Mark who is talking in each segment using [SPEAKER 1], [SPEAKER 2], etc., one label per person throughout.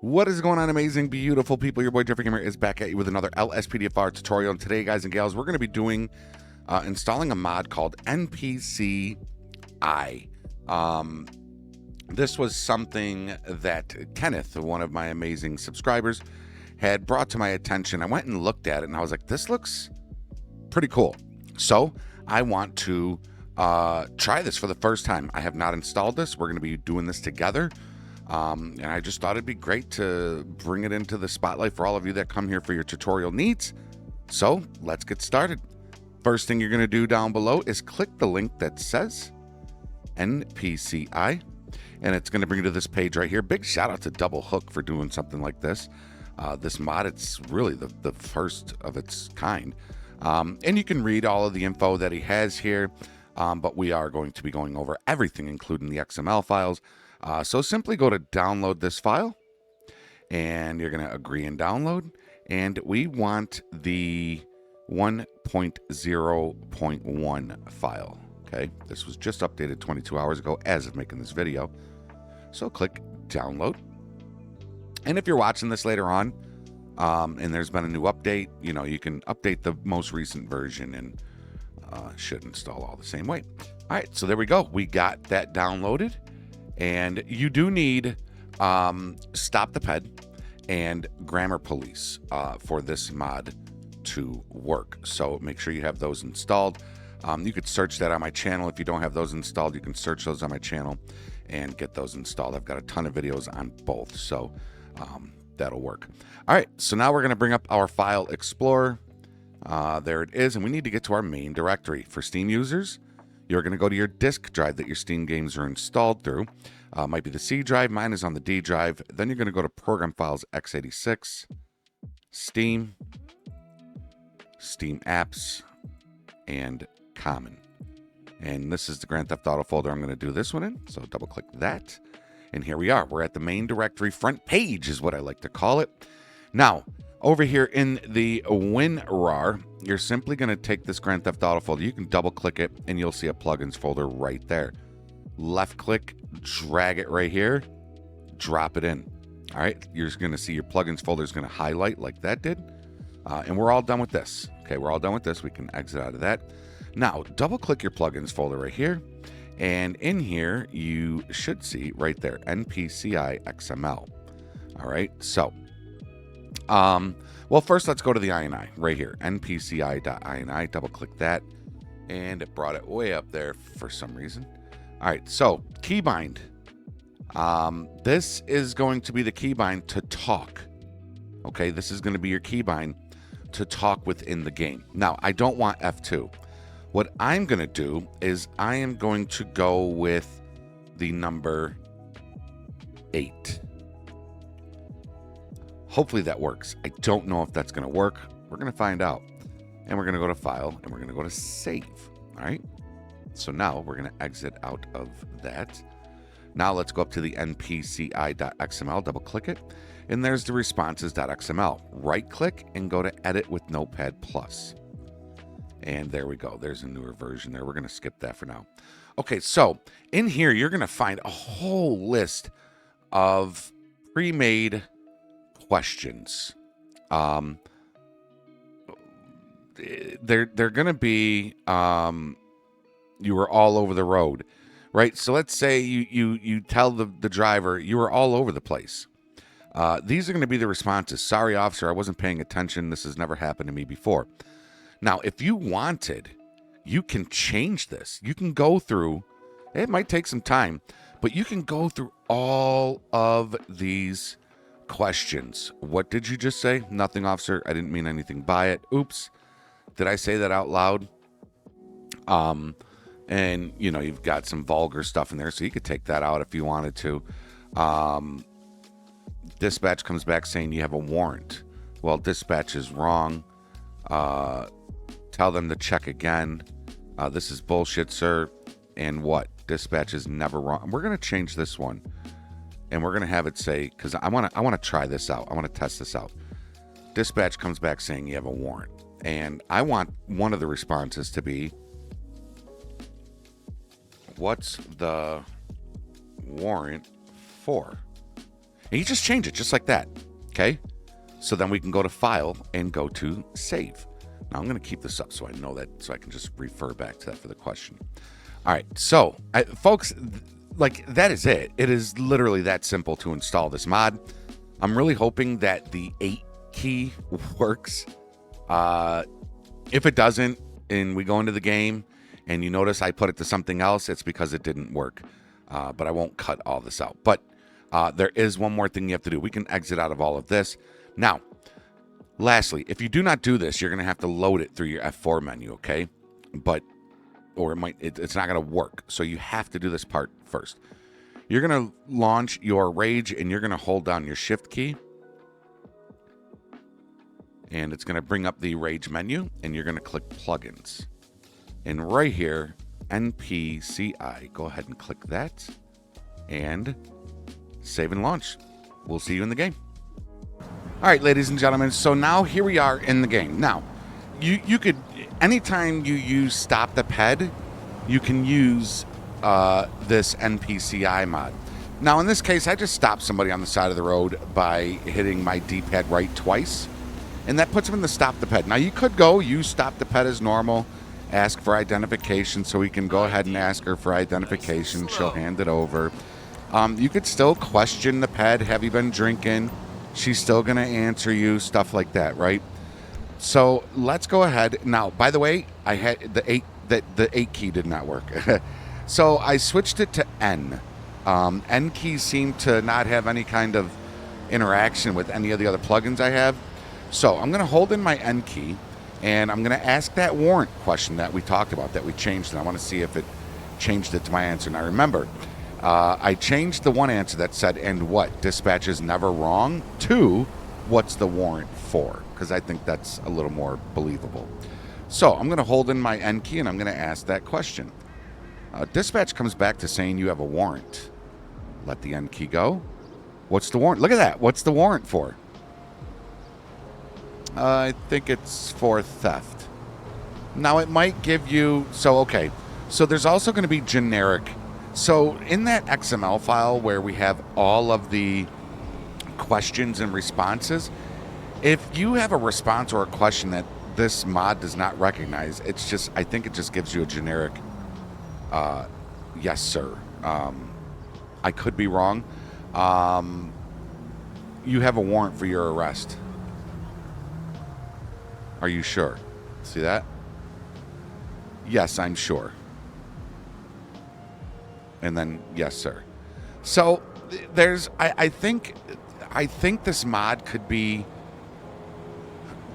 [SPEAKER 1] What is going on, amazing, beautiful people? Your boy Jeffrey Gamer is back at you with another LSPDFR tutorial. And today, guys and gals, we're going to be doing installing a mod called NPCI. This was something that Kenneth, one of my amazing subscribers, had brought to my attention. I went and looked at it, and I was like, this looks pretty cool. So I want to try this for the first time. I have not installed this. We're going to be doing this together. And I just thought it'd be great to bring it into the spotlight for all of you that come here for your tutorial needs. So let's get started. First thing you're going to do down below is click the link that says NPCI, and it's going to bring you to this page right here. Big shout out to Double Hook for doing something like this. This mod, it's really the first of its kind. And you can read all of the info that he has here, but we are going to be going over everything, including the XML files. So simply go to download this file, and you're going to agree and download. And we want the 1.0.1 file. Okay, this was just updated 22 hours ago as of making this video. So click download. And if you're watching this later on, and there's been a new update, you know, you can update the most recent version and should install all the same way. All right, so there we go. We got that downloaded. And you do need Stop the Ped and Grammar Police for this mod to work. So make sure you have those installed. You could search that on my channel. If you don't have those installed, you can search those on my channel and get those installed. I've got a ton of videos on both, so that'll work. All right, so now we're going to bring up our File Explorer. There it is, and we need to get to our main directory. For Steam users, you're going to go to your disk drive that your Steam games are installed through. Might be the C drive. Mine is on the D drive. Then you're going to go to Program Files x86, Steam, Steam Apps, and Common. And this is the Grand Theft Auto folder I'm going to do this one in. So double click that. And here we are. We're at the main directory. Front page is what I like to call it. Now, over here in the WinRAR, you're simply going to take this Grand Theft Auto folder. You can double click it and you'll see a plugins folder right there. Left click, drag it right here, drop it in. All right, you're just going to see your plugins folder is going to highlight like that did. And we're all done with this. Okay, we're all done with this. We can exit out of that. Now, double click your plugins folder right here. And in here, you should see right there, NPCI XML. All right, so well, first let's go to the INI right here, npci.ini. Double click that, and it brought it way up there for some reason. All right, so keybind. This is going to be the keybind to talk. Okay, this is going to be your keybind to talk within the game. Now, I don't want F2. What I'm going to do is I am going to go with the number 8. Hopefully that works. I don't know if that's going to work. We're going to find out. And we're going to go to File, and we're going to go to Save. All right? So now we're going to exit out of that. Now let's go up to the npci.xml, double-click it, and there's the responses.xml. Right-click and go to Edit with Notepad+. And there we go. There's a newer version there. We're going to skip that for now. Okay, so in here, you're going to find a whole list of pre-made questions. They're going to be you were all over the road, right? So let's say you tell the driver you were all over the place. These are going to be the responses. Sorry, officer, I wasn't paying attention. This has never happened to me before. Now, if you wanted, you can change this. You can go through, it might take some time, but you can go through all of these questions. What did you just say? Nothing, officer. I didn't mean anything by it. Oops. Did I say that out loud? And you know, you've got some vulgar stuff in there, so you could take that out if you wanted to. Dispatch comes back saying you have a warrant. Well, dispatch is wrong. Tell them to check again. This is bullshit, sir. And what? Dispatch is never wrong. We're going to change this one. And we're going to have it say, because I want to try this out. I want to test this out. Dispatch comes back saying you have a warrant. And I want one of the responses to be, what's the warrant for? And you just change it just like that, okay? So then we can go to File and go to Save. Now I'm going to keep this up so I know that, so I can just refer back to that for the question. All right, so folks, like that is it. It is literally that simple to install this mod. I'm really hoping that the 8 key works. If it doesn't, and we go into the game and you notice I put it to something else, it's because it didn't work. But I won't cut all this out. But there is one more thing you have to do. We can exit out of all of this. Now, lastly, if you do not do this, you're going to have to load it through your F4 menu, okay? Or it's not going to work. So you have to do this part first. You're going to launch your Rage, and you're going to hold down your Shift key. And it's going to bring up the Rage menu, and you're going to click Plugins. And right here, NPCI, go ahead and click that. And save and launch. We'll see you in the game. All right, ladies and gentlemen, so now here we are in the game. Now, you could, anytime you use Stop the Ped, you can use this NPCI mod. Now, in this case, I just stopped somebody on the side of the road by hitting my D-pad right twice, and that puts them in the Stop the Ped. Now, you could go use Stop the Ped as normal, ask for identification, so we can go ahead and ask her for identification. She'll hand it over. You could still question the ped. Have you been drinking? She's still going to answer you, stuff like that, right? So let's go ahead. Now, by the way, I had the 8 key did not work. So I switched it to N. N keys seem to not have any kind of interaction with any of the other plugins I have. So I'm going to hold in my N key, and I'm going to ask that warrant question that we talked about, that we changed, and I want to see if it changed it to my answer. Now, remember, I changed the one answer that said, and what? Dispatch is never wrong, to what's the warrant for? Because I think that's a little more believable. So I'm going to hold in my N key, and I'm going to ask that question. Dispatch comes back to saying you have a warrant. Let the N key go. What's the warrant? Look at that. What's the warrant for? I think it's for theft. Now, it might give you... So, okay. So there's also going to be generic... So in that XML file where we have all of the questions and responses, if you have a response or a question that this mod does not recognize, it's just, I think it just gives you a generic, yes, sir. I could be wrong. You have a warrant for your arrest. Are you sure? See that? Yes, I'm sure. And then, yes, sir. So there's, I think this mod could be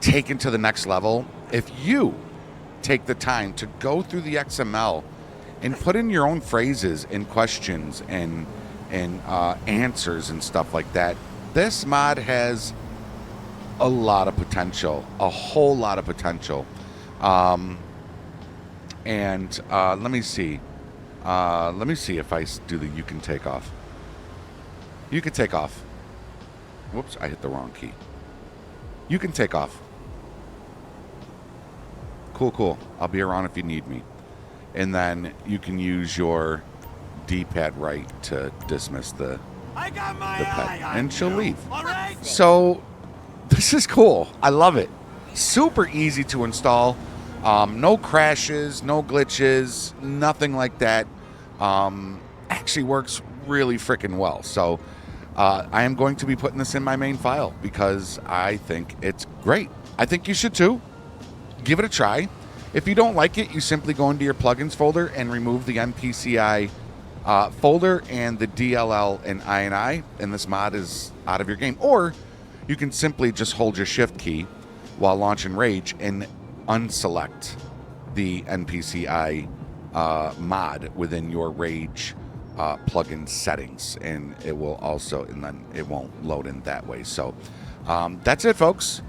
[SPEAKER 1] taken to the next level if you take the time to go through the XML and put in your own phrases and questions and answers and stuff like that. This mod has a lot of potential, a whole lot of potential. Let me see. Let me see if I do the you can take off. You can take off. Whoops, I hit the wrong key. You can take off. Cool, cool. I'll be around if you need me. And then you can use your D-pad right to dismiss the pet. And she'll leave. Right. So this is cool. I love it. Super easy to install. No crashes, no glitches, nothing like that. Actually works really freaking well. So I am going to be putting this in my main file because I think it's great. I think you should too. Give it a try. If you don't like it, you simply go into your plugins folder and remove the NPCI folder and the DLL and INI, and this mod is out of your game. Or you can simply just hold your shift key while launching Rage and unselect the NPCI mod within your Rage plugin settings, and it will also, and then it won't load in that way. So that's it, folks.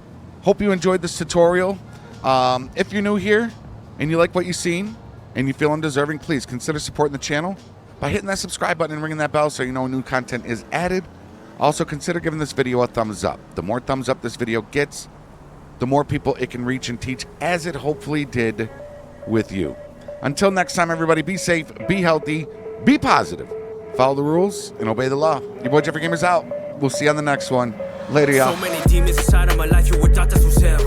[SPEAKER 1] Hope you enjoyed this tutorial. If you're new here and you like what you've seen and you feel undeserving, please consider supporting the channel by hitting that subscribe button and ringing that bell so you know when new content is added. Also, consider giving this video a thumbs up. The more thumbs up this video gets, the more people it can reach and teach, as it hopefully did with you. Until next time, everybody, be safe, be healthy, be positive, follow the rules, and obey the law. Your boy Jeffrey Gamers out. We'll see you on the next one. Later, y'all.
[SPEAKER 2] So many demons inside of my life, you were taught to sell.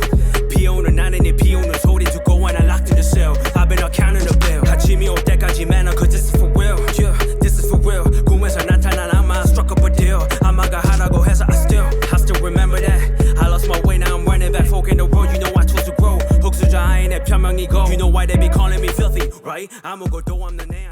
[SPEAKER 2] 비 오는 나는 비 오는 소리 듣고 when I locked in the cell. I've been out counting the bill. 아침이 올 때까지 man, cause this is for real. Yeah, this is for real. 꿈에서 나타난 아마 struck up a deal. 아마가 하라고 해서 I still remember that. I lost my way, now I'm running back. Folk in the road, you know I chose to grow. 흑수저 아인의 편명이고. You know why they be calling me filthy, right? 아무것도 없는 애.